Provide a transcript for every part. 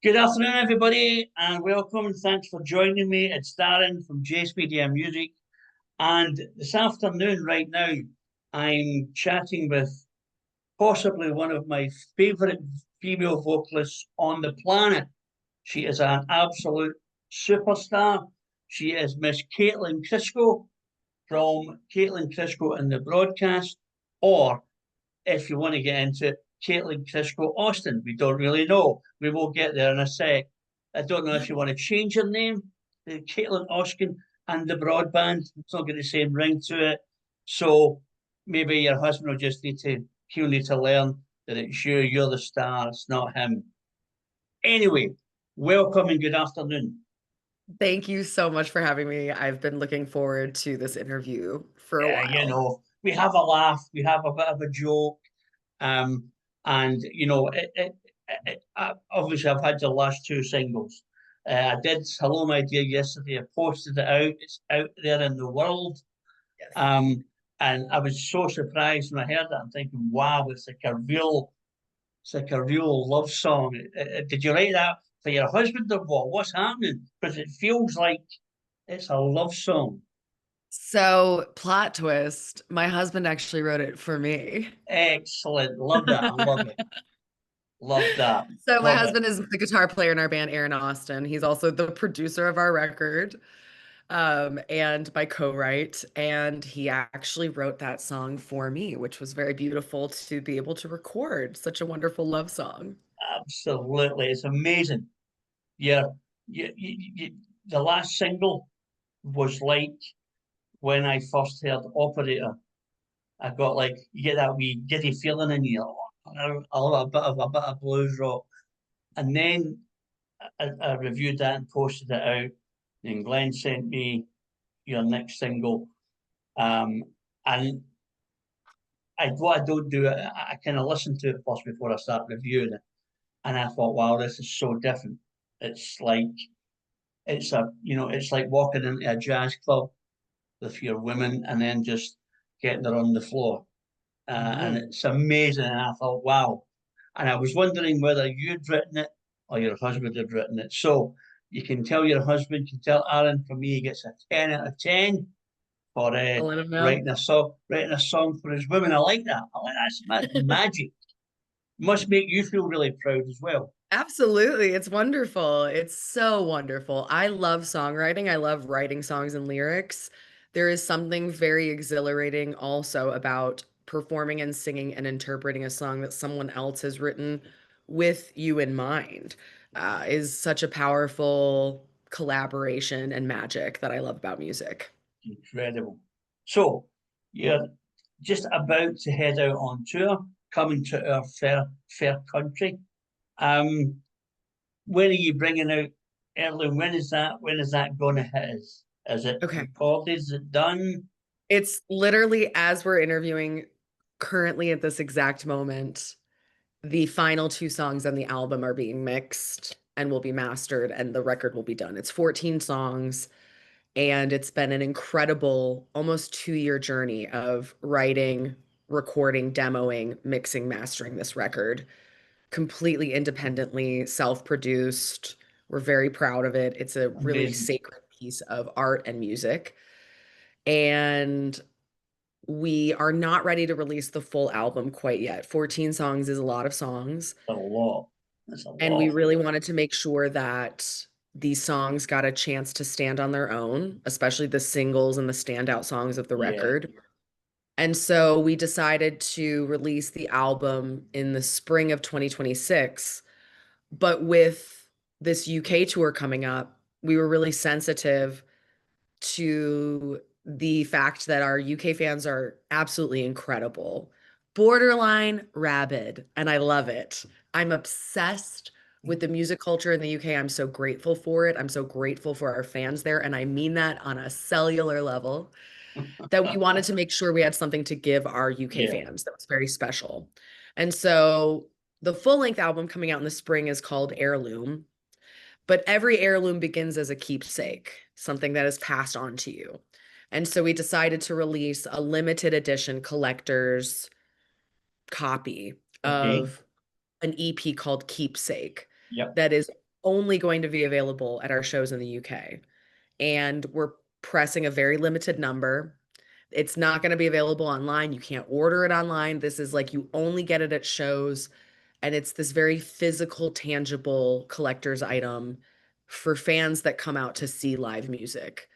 Good afternoon, everybody, and welcome. And thanks for joining me. It's Darren from Jace Media Music. And this afternoon, right now, I'm chatting with possibly one of my favorite female vocalists on the planet. She is an absolute superstar. She is Miss Caitlin Krisko from Caitlin Krisko and the Broadcast, or if you want to get into it, Caitlin Krisko Austin. We don't really know. We will get there in a sec. I don't know if you want to change your name to Caitlin Austin and the Broadband. It's not got the same ring to it. So maybe your husband will just he'll need to learn that it's you, you're the star, it's not him. Anyway, welcome and good afternoon. Thank you so much for having me. I've been looking forward to this interview for a Yeah, while. we have a laugh, we have a bit of a joke. Um, and obviously I've had the last two singles. I did Hello My Dear yesterday. I posted it out. It's out there in the world. Yes. And I was so surprised when I heard that. I'm thinking, wow, it's like a real love song. Did you write that for your husband or what? What's happening? Because it feels like it's a love song. So, plot twist, my husband actually wrote it for me. Excellent. Love that. I love it. Love that. So, my Love it. husband is the guitar player in our band, Aaron Austin. He's also the producer of our record, and my co-write. And he actually wrote that song for me, which was very beautiful to be able to record such a wonderful love song. Absolutely. It's amazing. Yeah, the last single was like when I first heard Operator. I got like you get that wee giddy feeling in you. I love a bit of blues rock, and then I reviewed that and posted it out. And Glenn sent me your next single, um, and what I don't do, I kind of listen to it first before I start reviewing it, and I thought, wow, this is so different. It's like it's like walking into a jazz club with your women and then just getting her on the floor. And Mhm. it's amazing. And I thought, wow. And I was wondering whether you'd written it or your husband had written it. So you can tell your husband, you can tell Aaron, for me, he gets a 10 out of 10 for I'll let him know. writing a song for his women. I like that. I like that's magic. Must make you feel really proud as well. Absolutely. It's wonderful. It's so wonderful. I love songwriting. I love writing songs and lyrics. There is something very exhilarating also about performing and singing and interpreting a song that someone else has written with you in mind. Is such a powerful collaboration and magic that I love about music. Incredible. So you're just about to head out on tour, coming to our fair country. Um, when are you bringing out Erling? When is that? When is that going to hit us? Is it Okay. recorded? Is it done? It's literally as we're interviewing currently at this exact moment. The final two songs on the album are being mixed and will be mastered, and the record will be done. It's 14 songs, and it's been an incredible almost 2 year journey of writing, recording, demoing, mixing, mastering this record completely independently, self produced. We're very proud of it. It's a really Amazing. sacred piece of art and music. And we are not ready to release the full album quite yet. 14 songs is a lot of songs. A lot. That's a And we lot. really wanted to make sure that these songs got a chance to stand on their own, especially the singles and the standout songs of the Yeah. record. And so we decided to release the album in the spring of 2026. But with this UK tour coming up, we were really sensitive to the fact that our UK fans are absolutely incredible, borderline rabid, and I love it. I'm obsessed with the music culture in the UK. I'm so grateful for it. I'm so grateful for our fans there. And I mean that on a cellular level, that we wanted to make sure we had something to give our UK Yeah. fans that was very special. And so the full length album coming out in the spring is called Heirloom. But every heirloom begins as a keepsake, something that is passed on to you. And so we decided to release a limited edition collector's copy Okay. of an EP called Keepsake Yep. that is only going to be available at our shows in the UK. And we're pressing a very limited number. It's not going to be available online. You can't order it online. This is like you only get it at shows. And it's this very physical, tangible collector's item for fans that come out to see live music.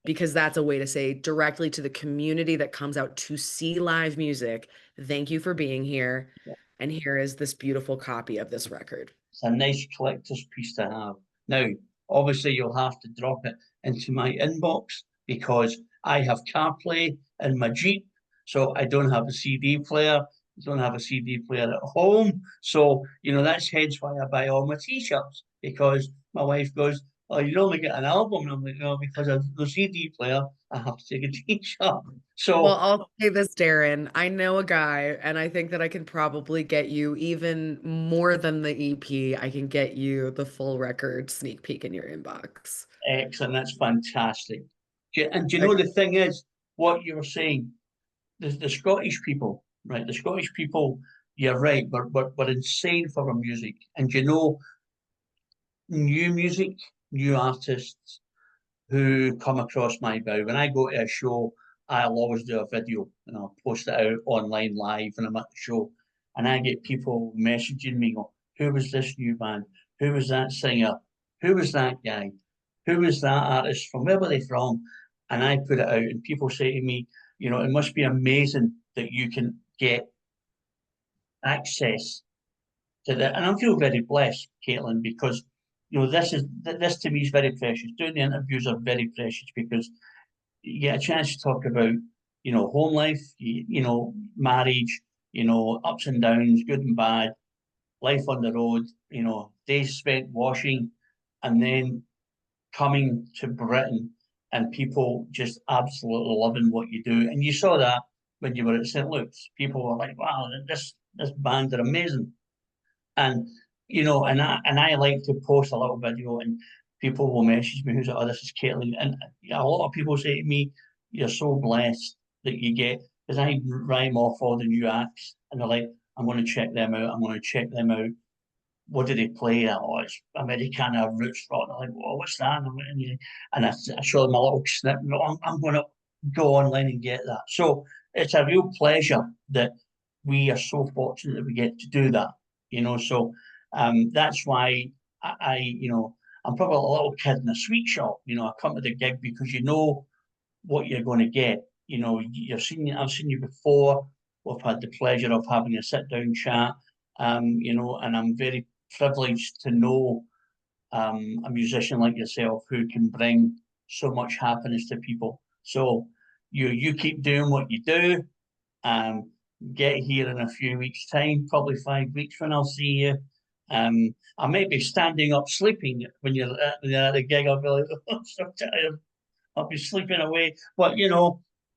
Because that's a way to say directly to the community that comes out to see live music, thank you for being here. And here is this beautiful copy of this record. It's a nice collector's piece to have. Now, obviously, you'll have to drop it into my inbox because I have CarPlay in my Jeep, so I don't have a CD player. I don't have a CD player at home. So, that's hence why I buy all my t-shirts because my wife goes, "Oh, you only get an album." And I'm like, "No, because of the CD player, I have to take a t-shirt." Well, So, I'll say this, Darren. I know a guy, and I think that I can probably get you even more than the EP. I can get you the full record sneak peek in your inbox. excellent. That's fantastic. And do you know Like, the thing is, what you were saying? The Scottish people, right? The Scottish people, you're right, we're insane for our music. And new music, new artists who come across my bow. When I go to a show, I'll always do a video and I'll post it out online live when I'm at the show. And I get people messaging me, go, who was this new band? Who was that singer? Who was that guy? Who was that artist? From where were they from? And I put it out, and people say to me, it must be amazing that you can get access to that. And I feel very blessed, Caitlin, because this to me is very precious. Doing the interviews are very precious because you get a chance to talk about home life, marriage, ups and downs, good and bad, life on the road, days spent washing, and then coming to Britain and people just absolutely loving what you do. And you saw that when you were at St. Luke's. People were like, "Wow, this band are amazing." And and I like to post a little video, and people will message me, "Who's it? Oh, this is Caitlin." And a lot of people say to me, "You're so blessed that you get," because I rhyme off all the new acts, and they're like, "I'm going to check them out. I'm going to check them out. What do they play?" Oh, it's Americana roots rock. They're like, "Whoa, what's that?" And I show them a little snip. No, I'm going to go online and get that. So it's a real pleasure that we are so fortunate that we get to do that. So that's why I'm probably a little kid in a sweet shop. I come to the gig because you know what you're going to get. I've seen you before. We've had the pleasure of having a sit down chat. And I'm very privileged to know a musician like yourself who can bring so much happiness to people. So you keep doing what you do. Um, get here in a few weeks' time, probably 5 weeks when I'll see you. I might be standing up sleeping when you're at the gig. I'll be like, "Oh, I'm so tired. I'll be sleeping away." But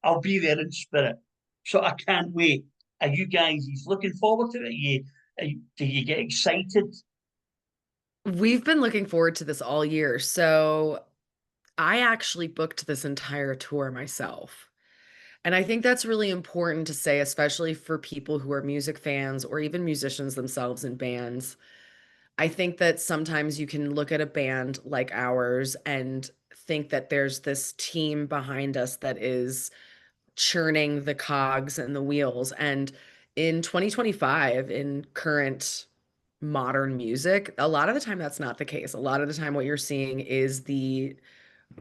I'll be there in spirit. So I can't wait. Are you guys looking forward to it? Do you get excited? we've been looking forward to this all year. So I actually booked this entire tour myself. And I think that's really important to say, especially for people who are music fans or even musicians themselves in bands. I think that sometimes you can look at a band like ours and think that there's this team behind us that is churning the cogs and the wheels. And in 2025, in current modern music, a lot of the time that's not the case. A lot of the time, what you're seeing is the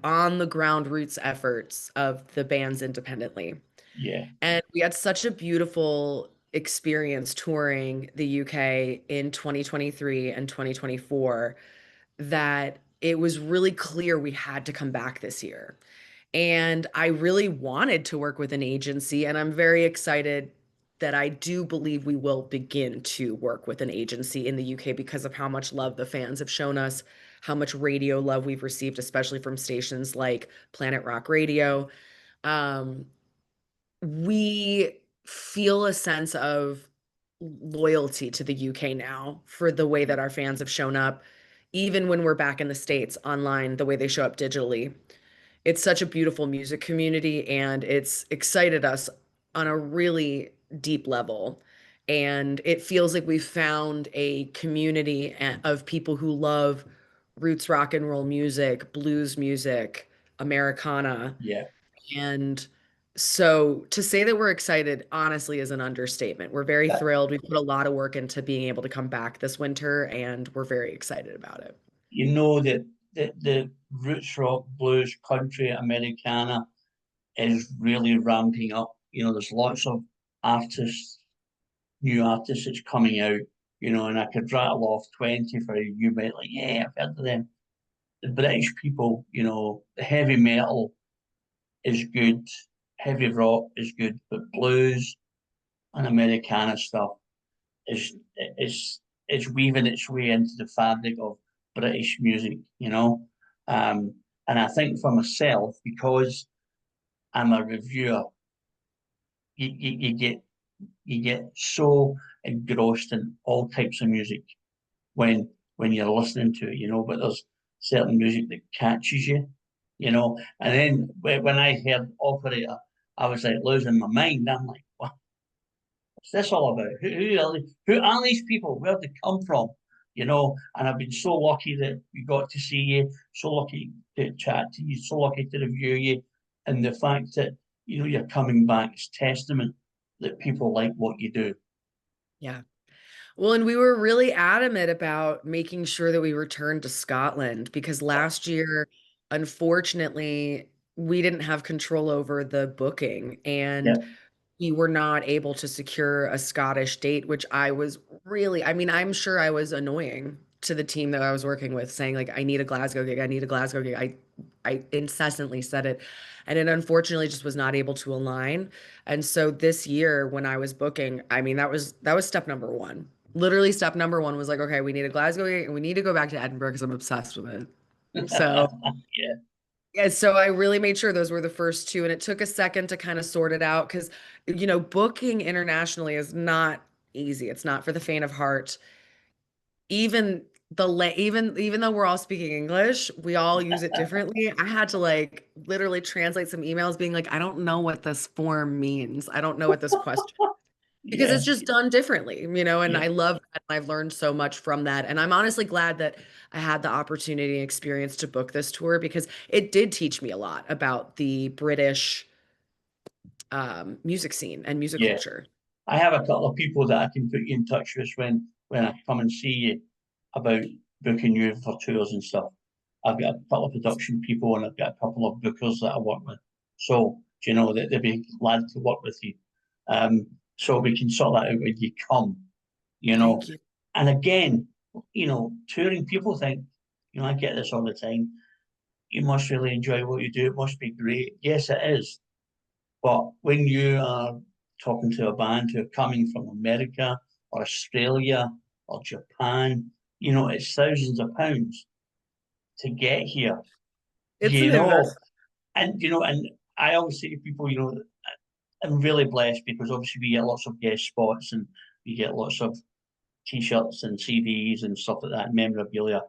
on the ground roots efforts of the bands independently. Yeah, And we had such a beautiful experience touring the UK in 2023 and 2024 that it was really clear we had to come back this year. And I really wanted to work with an agency, and I'm very excited that I do believe we will begin to work with an agency in the UK because of how much love the fans have shown us, how much radio love we've received, especially from stations like Planet Rock Radio. Um, we feel a sense of loyalty to the UK now for the way that our fans have shown up, even when we're back in the States online, the way they show up digitally. It's such a beautiful music community, and it's excited us on a really deep level. And it feels like we've found a community of people who love roots rock and roll music, blues music, Americana. Yeah. And so to say that we're excited, honestly, is an understatement. We're very thrilled. We put a lot of work into being able to come back this winter, and we're very excited about it. You know that the roots rock, blues, country, Americana is really ramping up. You know, there's lots of artists, new artists that's coming out, you know, and I could rattle off 20 for you. You might like, yeah, I've heard of them. The British people, you know, the heavy metal is good, heavy rock is good, but blues and Americana stuff is is weaving its way into the fabric of British music, you know. And I think for myself, because I'm a reviewer, you you get so engrossed in all types of music when you're listening to it, you know. But there's certain music that catches you, you know. And then when I heard operator, I was like losing my mind. I'm like, what's this all about? Who are these people? Where they come from? You know, and I've been so lucky that we got to see you, so lucky to chat to you, so lucky to review you. And the fact that, you know, you're coming back is testament that people like what you do. Yeah. Well, and we were really adamant about making sure that we returned to Scotland because last year, unfortunately, we didn't have control over the booking Yeah. and we were not able to secure a Scottish date, which I was really, I mean, I'm sure I was annoying to the team that I was working with, saying like, I need a Glasgow gig, I need a Glasgow gig. I incessantly said it, and it unfortunately just was not able to align. And so this year, when I was booking, I mean, that was step number one. Literally, step number one was like, okay, we need a Glasgow gig, and we need to go back to Edinburgh because I'm obsessed with it. So Yeah. yeah, so I really made sure those were the first two, and it took a second to kind of sort it out because, booking internationally is not easy. It's not for the faint of heart. Even even though we're all speaking English, we all use it differently. I had to like literally translate some emails being like, I don't know what this form means. I don't know what this question because Yeah. it's just done differently, and Yeah. I love that. And I've learned so much from that. And I'm honestly glad that I had the opportunity and experience to book this tour because it did teach me a lot about the British music scene and music Yeah. culture. I have a couple of people that I can put you in touch with when I come and see you about booking you for tours and stuff. I've got a couple of production people and I've got a couple of bookers that I work with. So, do you know that they'd be glad to work with you. So we can sort that out when you come, you know. Thank you. And again, you know, touring people think, you know, I get this all the time. You must really enjoy what you do. It must be great. Yes, it is. But when you are talking to a band who are coming from America or Australia or Japan, you know, it's thousands of pounds to get here, It's you an know. investment. And, you know, and I always say to people, you know, I'm really blessed because obviously we get lots of guest spots and we get lots of t-shirts and CDs and stuff like that, memorabilia.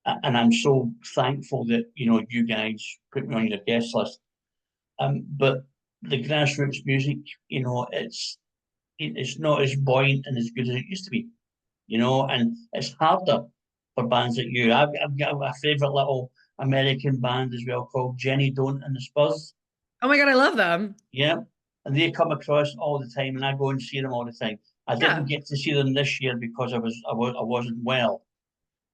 And I'm so thankful that, you know, you guys put me on your guest list. But the grassroots music, you know, it's not as buoyant and as good as it used to be, you know, and it's harder for bands like you. I've got a favourite little American band as well called Jenny Don't and the Spurs. Oh my God, I love them. Yeah. And they come across all the time and I go and see them all the time. I didn't Yeah. get to see them this year because I wasn't well,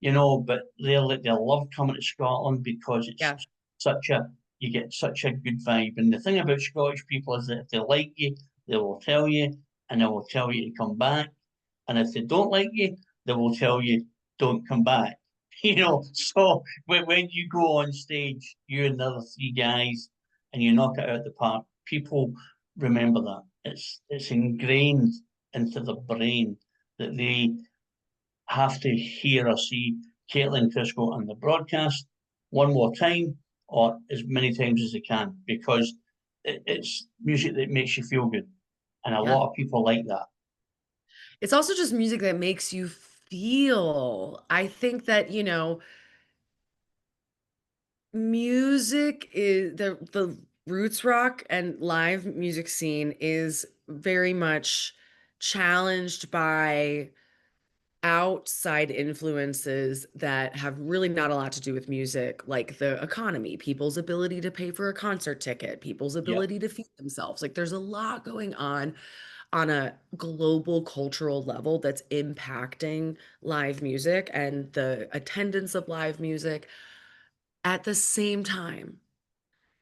you know, but they love coming to Scotland because it's Yeah. such a you get such a good vibe. And the thing about Scottish people is that if they like you, they will tell you, and they will tell you to come back. And if they don't like you, they will tell you don't come back. You know, so when you go on stage, you and the other three guys, and you knock it out of the park, people remember that. It's ingrained into their brain that they have to hear or see Caitlin Krisko on the broadcast one more time or as many times as they can because it's music that makes you feel good. And a Yeah. lot of people like that. It's also just music that makes you feel. I think that, music is the roots rock and live music scene is very much challenged by outside influences that have really not a lot to do with music, like the economy, people's ability to pay for a concert ticket, people's Yeah, ability to feed themselves. Like there's a lot going on a global cultural level that's impacting live music and the attendance of live music. At the same time,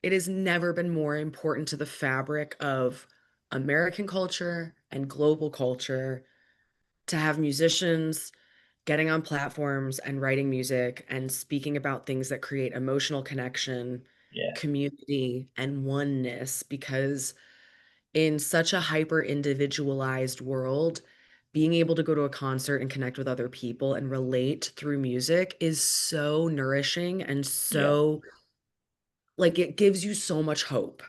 it has never been more important to the fabric of American culture and global culture to have musicians getting on platforms and writing music and speaking about things that create emotional connection, yeah, community, and oneness. Because in such a hyper individualized world, being able to go to a concert and connect with other people and relate through music is so nourishing and yeah. so, like, it gives you so much hope.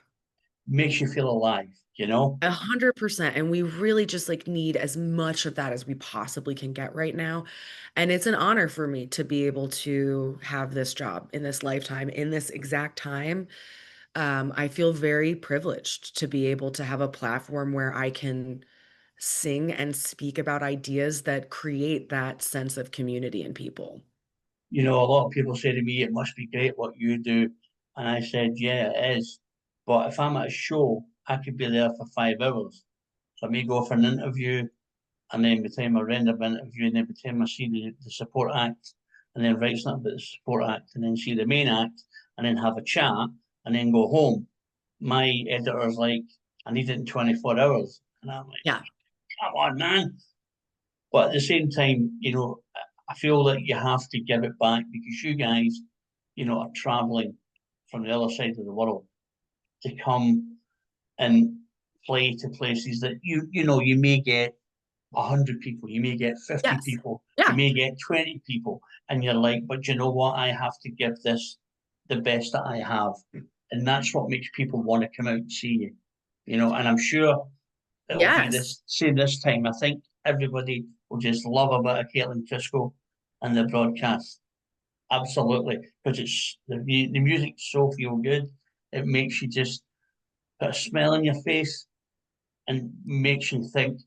Makes you feel alive, you know? 100%. And we really just like need as much of that as we possibly can get right now. And it's an honor for me to be able to have this job in this lifetime, in this exact time. I feel very privileged to be able to have a platform where I can sing and speak about ideas that create that sense of community in people. You know, a lot of people say to me, it must be great what you do. And I said, yeah, it is. But if I'm at a show, I could be there for 5 hours. So I may go for an interview, and then by the time I render my interview, and then by the time I see the support act, and then write something about the support act, and then see the main act, and then have a chat, and then go home. My editor's like, I need it in 24 hours. And I'm like, Yeah. come on, man. But at the same time, I feel that you have to give it back because you guys, are traveling from the other side of the world to come and play to places that you may get 100 people, you may get 50 Yes. people, you Yeah. may get 20 people, and you're like, but you know what? I have to give this the best that I have. And that's what makes people want to come out and see you. And I'm sure it'll be Yes. this same this time. I think everybody will just love a bit of Caitlin Krisko and the broadcast. Absolutely. Because it's the music's so feel good. It makes you just put a smile on your face and makes you think,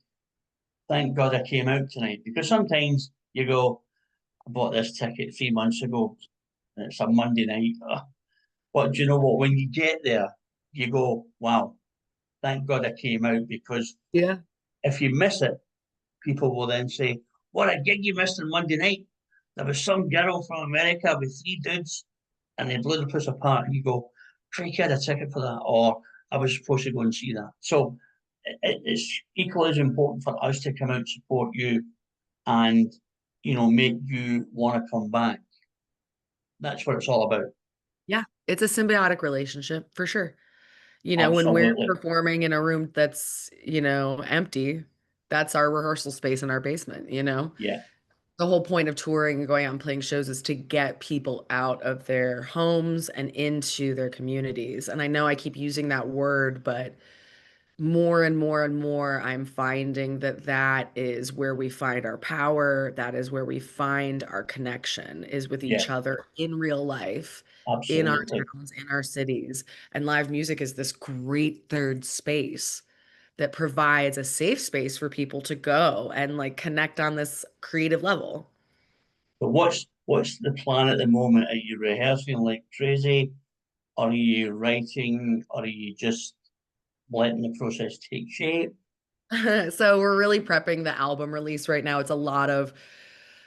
thank God I came out tonight. Because sometimes you go, I bought this ticket 3 months ago and it's a Monday night. But do you know what? When you get there, you go, wow, thank God I came out because Yeah. if you miss it, people will then say, what a gig you missed on Monday night. There was some girl from America with three dudes and they blew the place apart. And you go, Crikey, I had a ticket for that. Or I was supposed to go and see that. So it's equally as important for us to come out and support you and, make you want to come back. That's what it's all about. Yeah. It's a symbiotic relationship for sure. When we're Absolutely. performing in a room that's, empty, that's our rehearsal space in our basement. Yeah. The whole point of touring and going out and playing shows is to get people out of their homes and into their communities. And I know I keep using that word, but more and more and more, I'm finding that that is where we find our power. That is where we find our connection is with Yeah. each other in real life, in our Absolutely. towns, in our cities. And live music is this great third space that provides a safe space for people to go and like connect on this creative level. But what's the plan at the moment? Are you rehearsing like crazy? Are you writing? Or are you just letting the process take shape? So we're really prepping the album release right now. It's a lot of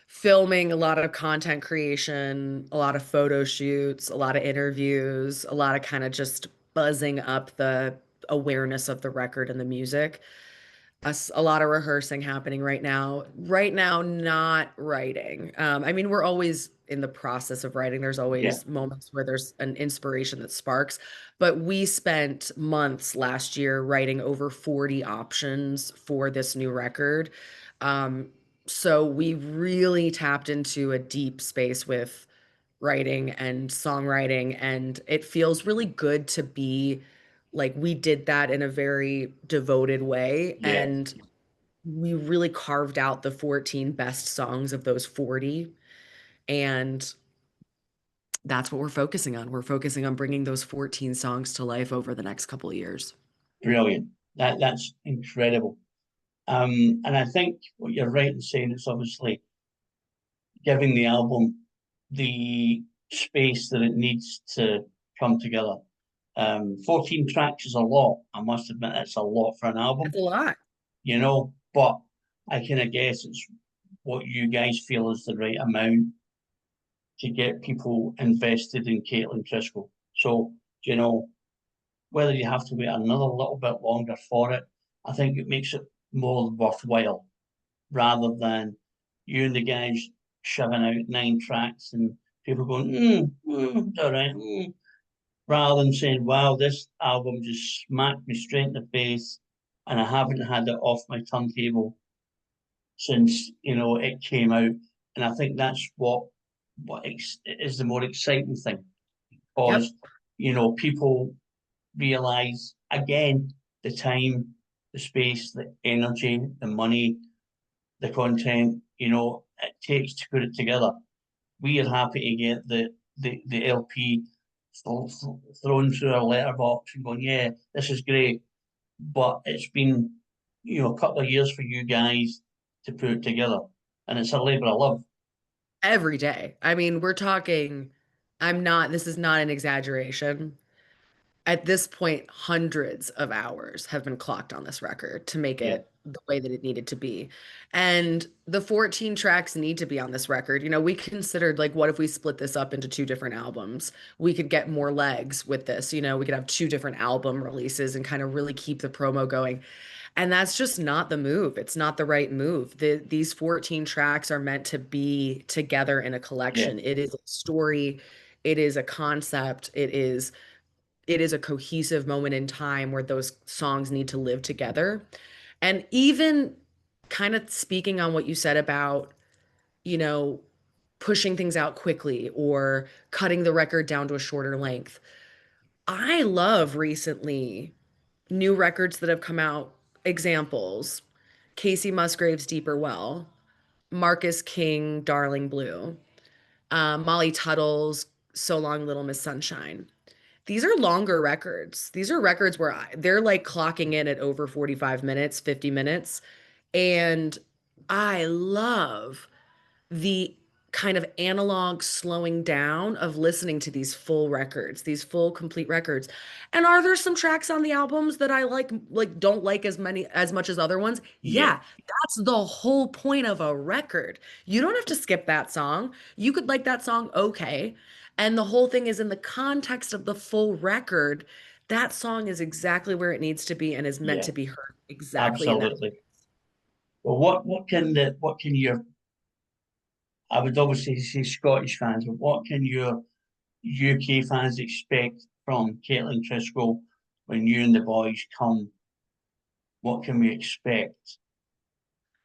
filming, a lot of content creation, a lot of photo shoots, a lot of interviews, a lot of kind of just buzzing up the awareness of the record and the music. A lot of rehearsing happening right now. Right now, not writing. I mean, we're always in the process of writing. There's Yeah, always moments where there's an inspiration that sparks. But we spent months last year writing over 40 options for this new record. Um, so we really tapped into a deep space with writing and songwriting, and it feels really good to be like we did that in a very devoted way. yeah, And we really carved out the 14 best songs of those 40. And that's what we're focusing on. We're focusing on bringing those 14 songs to life over the next couple of years. brilliant. That's incredible. And I think what you're right in saying it's obviously giving the album the space that it needs to come together. 14 tracks is a lot. I must admit, it's a lot for an album, It's a lot. but I kind of guess it's what you guys feel is the right amount to get people invested in Caitlin Krisko. So, whether you have to wait another little bit longer for it, I think it makes it more worthwhile rather than you and the guys shoving out 9 tracks and people going, it's all right. Rather than saying, wow, this album just smacked me straight in the face and I haven't had it off my turntable since, it came out. And I think that's what is the more exciting thing Yep. because, people realize again the time, the space, the energy, the money, the content, it takes to put it together. We are happy to get the LP thrown through our letterbox and going, yeah, this is great. But it's been, a couple of years for you guys to put it together. And it's a labor of love. Every day. I mean, we're talking, this is not an exaggeration. At this point, hundreds of hours have been clocked on this record to make Yeah, it the way that it needed to be. And the 14 tracks need to be on this record. We considered like, what if we split this up into 2 different albums? We could get more legs with this. We could have 2 different album releases and kind of really keep the promo going. And that's just not the move. It's not the right move. These 14 tracks are meant to be together in a yeah, collection. It is a story, it is a concept, it is a cohesive moment in time where those songs need to live together. And even kind of speaking on what you said about, you know, pushing things out quickly or cutting the record down to a shorter length. I love recently new records that have come out. Examples: Casey Musgrave's Deeper Well, Marcus King, Darling Blue, Molly Tuttle's So Long Little Miss Sunshine. These are longer records. These are records where they're like clocking in at over 45 minutes, 50 minutes. And I love the kind of analog slowing down of listening to these full records, these full complete records. And are there some tracks on the albums that I don't like as much as other ones? yeah, Yeah, that's the whole point of a record. You don't have to skip that song. You could like that song, okay. And the whole thing is in the context of the full record, that song is exactly where it needs to be and is meant yeah, to be heard exactly in that. absolutely. Well, what can your I would obviously say Scottish fans, but what can your UK fans expect from Caitlin Krisko when you and the boys come? What can we expect?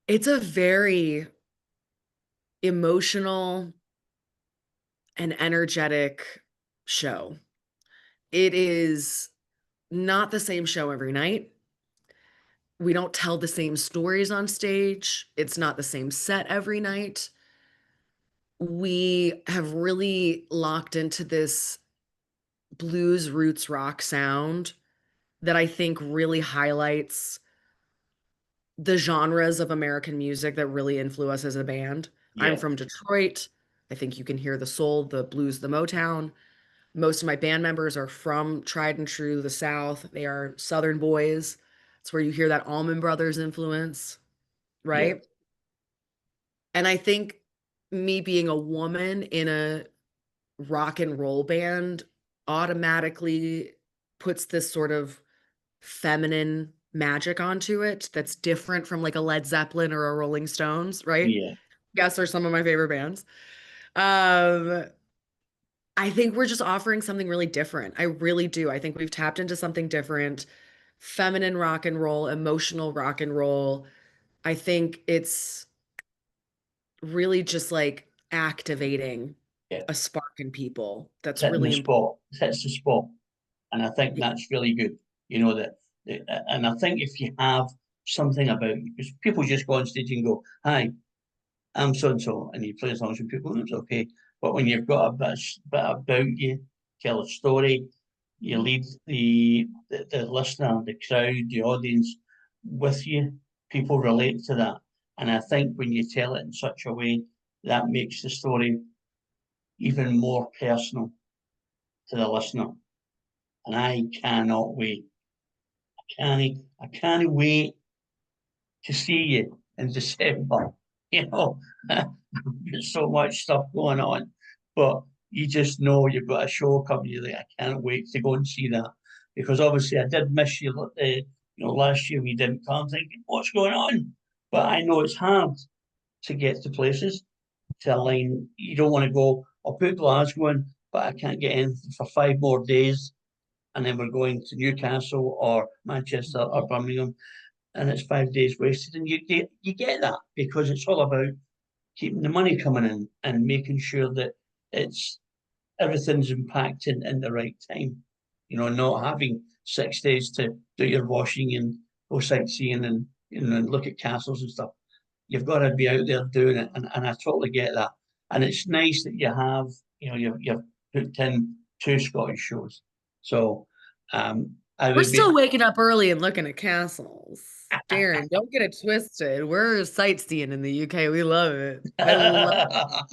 It's a very emotional and energetic show. It is not the same show every night. We don't tell the same stories on stage. It's not the same set every night. We have really locked into this blues roots rock sound that I think really highlights the genres of American music that really influence us as a band. I'm Yeah, from Detroit. I think you can hear the soul, the blues, the Motown. Most of my band members are from tried and true the South. They are Southern boys. It's where you hear that Allman Brothers influence, yeah, right? And I think me being a woman in a rock and roll band automatically puts this sort of feminine magic onto it that's different from like a Led Zeppelin or a Rolling Stones, right? yeah, Yes, are some of my favorite bands. Um, I think we're just offering something really different. I really do. I think we've tapped into something different. Feminine rock and roll, emotional rock and roll. I think it's really just like activating yeah. a spark in people. It's That's hitting the really important. spot. It's hits the spot, and I think that's really good. And I think if you have something about you, because people just go on stage and go, "Hi, I'm so and so," and you play songs and people, it's okay. But when you've got a bit about you, tell a story, you lead the listener, the crowd, the audience with you. People relate to that, and I think when you tell it in such a way that makes the story even more personal to the listener. And I cannot wait. I can't wait to see you in December. You know, there's so much stuff going on, but you just know you've got a show coming. You're like, I can't wait to go and see that, because obviously I did miss you. Last year we didn't come, thinking, what's going on? But I know it's hard to get to places, to align. You don't want to go, I'll put Glasgow in, but I can't get in for 5 more days. And then we're going to Newcastle or Manchester or Birmingham, and it's 5 days wasted. And you get that, because it's all about keeping the money coming in and making sure that it's everything's impacting in the right time. Not having 6 days to do your washing and go sightseeing and look at castles and stuff. You've got to be out there doing it, and I totally get that. And it's nice that you have, you've put in 2 Scottish shows. So we're still waking up early and looking at castles. Darren, don't get it twisted. We're sightseeing in the UK. We love it. I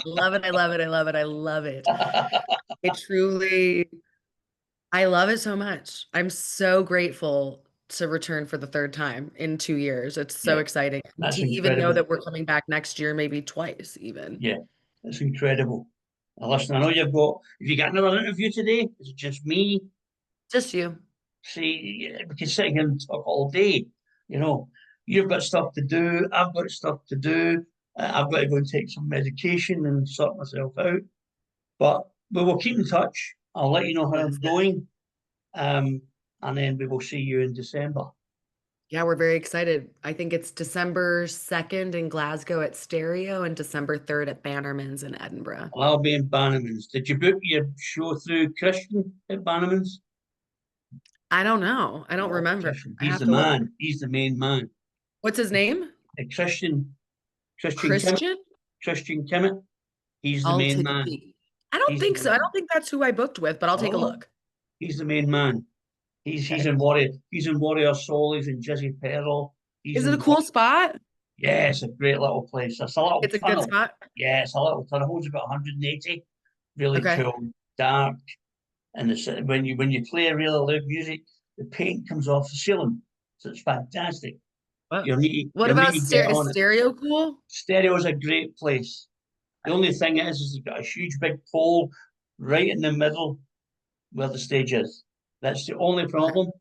love it. I love it. I love it. I love it. I love it so much. I'm so grateful to return for the 3rd time in 2 years. It's so exciting to even know that we're coming back next year, maybe twice even. Yeah, it's incredible. Now, listen, I know have you got another interview today? Is it just me? Just you. See, we can sit here and talk all day. You've got stuff to do. I've got stuff to do. I've got to go and take some medication and sort myself out. But we will keep in touch. I'll let you know how I'm going. And then we will see you in December. Yeah, we're very excited. I think it's December 2nd in Glasgow at Stereo and December 3rd at Bannerman's in Edinburgh. Well, I'll be in Bannerman's. Did you book your show through Christian at Bannerman's? I don't know. I don't remember. Christian. He's the man. He's the main man. What's his name? Christian. Christian Kimmett. He's the main man. I don't think so. I don't think that's who I booked with, but I'll take a look. He's the main man. He's in Warrior Soul. He's in Jizzy Peril. Is it a cool spot? Yeah, it's a great little place. It's a good spot. Yeah, it's a little tunnel. It holds about 180. Really cool, dark. And when you play a really loud music, the paint comes off the ceiling, so it's fantastic. What about stereo? Cool. Stereo is a great place. The only thing is it's got a huge big pole right in the middle where the stage is. That's the only problem,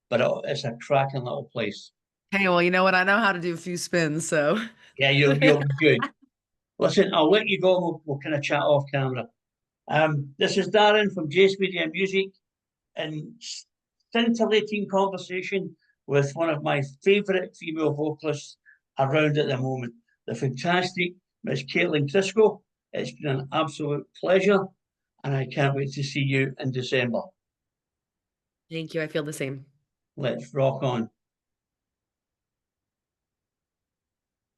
but it's a cracking little place. Hey, well, you know what? I know how to do a few spins, so. Yeah, you'll be good. Listen, I'll let you go. We'll kind of chat off camera. This is Darren from Jace Media Music, and scintillating conversation with one of my favourite female vocalists around at the moment, the fantastic Miss Krisko. It's been an absolute pleasure, and I can't wait to see you in December. Thank you. I feel the same. Let's rock on.